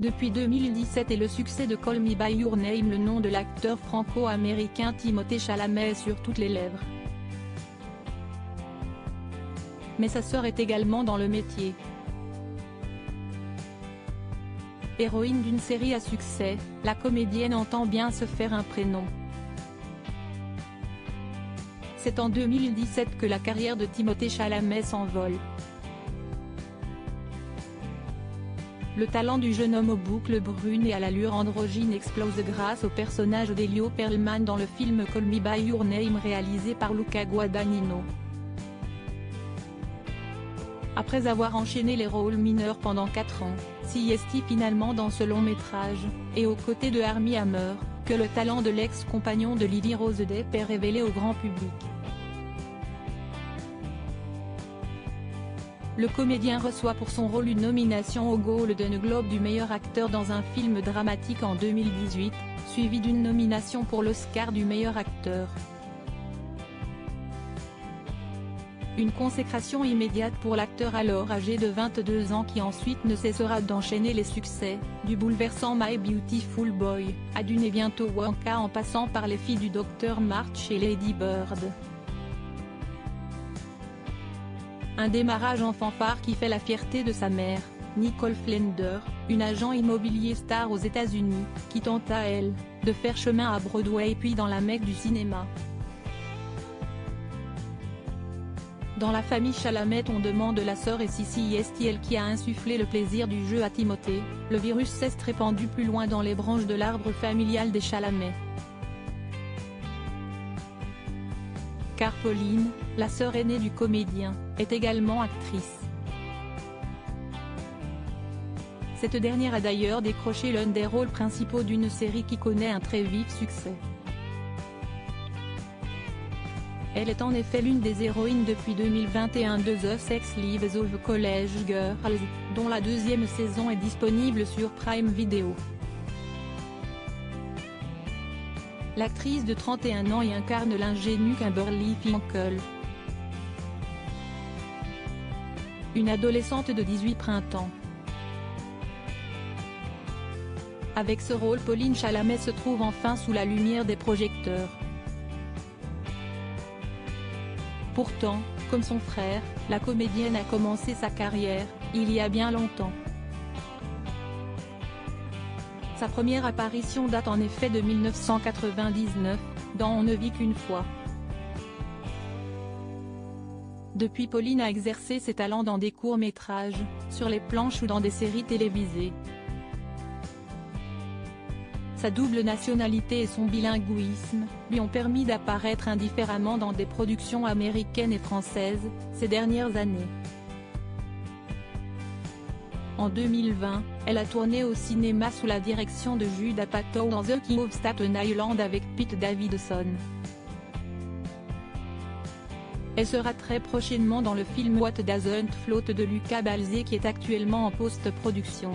Depuis 2017 et le succès de Call Me By Your Name, le nom de l'acteur franco-américain Timothée Chalamet est sur toutes les lèvres. Mais sa sœur est également dans le métier. Héroïne d'une série à succès, la comédienne entend bien se faire un prénom. C'est en 2017 que la carrière de Timothée Chalamet s'envole. Le talent du jeune homme aux boucles brunes et à l'allure androgyne explose grâce au personnage d'Elio Perlman dans le film Call Me By Your Name réalisé par Luca Guadagnino. Après avoir enchaîné les rôles mineurs pendant 4 ans, s'y est finalement dans ce long métrage, et aux côtés de Armie Hammer, que le talent de l'ex-compagnon de Lily Rose Depp est révélé au grand public. Le comédien reçoit pour son rôle une nomination au Golden Globe du meilleur acteur dans un film dramatique en 2018, suivi d'une nomination pour l'Oscar du meilleur acteur. Une consécration immédiate pour l'acteur alors âgé de 22 ans qui ensuite ne cessera d'enchaîner les succès, du bouleversant My Beautiful Boy, à Dune et bientôt Wonka en passant par Les filles du Dr March et Lady Bird. Un démarrage en fanfare qui fait la fierté de sa mère, Nicole Flender, une agent immobilier star aux États-Unis, qui tente à elle, de faire chemin à Broadway puis dans la Mecque du cinéma. Dans la famille Chalamet on demande la sœur et Sissy est elle qui a insufflé le plaisir du jeu à Timothée, le virus s'est répandu plus loin dans les branches de l'arbre familial des Chalamet. Car Pauline, la sœur aînée du comédien, est également actrice. Cette dernière a d'ailleurs décroché l'un des rôles principaux d'une série qui connaît un très vif succès. Elle est en effet l'une des héroïnes depuis 2021 de The Sex Lives of College Girls, dont la 2e saison est disponible sur Prime Video. L'actrice de 31 ans y incarne l'ingénue Kimberly Finkel. Une adolescente de 18 printemps. Avec ce rôle Pauline Chalamet se trouve enfin sous la lumière des projecteurs. Pourtant, comme son frère, la comédienne a commencé sa carrière, il y a bien longtemps. Sa première apparition date en effet de 1999, dans On ne vit qu'une fois. Depuis Pauline a exercé ses talents dans des courts-métrages, sur les planches ou dans des séries télévisées. Sa double nationalité et son bilinguisme, lui ont permis d'apparaître indifféremment dans des productions américaines et françaises, ces dernières années. En 2020, elle a tourné au cinéma sous la direction de Judd Apatow dans The King of Staten Island avec Pete Davidson. Elle sera très prochainement dans le film What Doesn't Float de Luca Balzé qui est actuellement en post-production.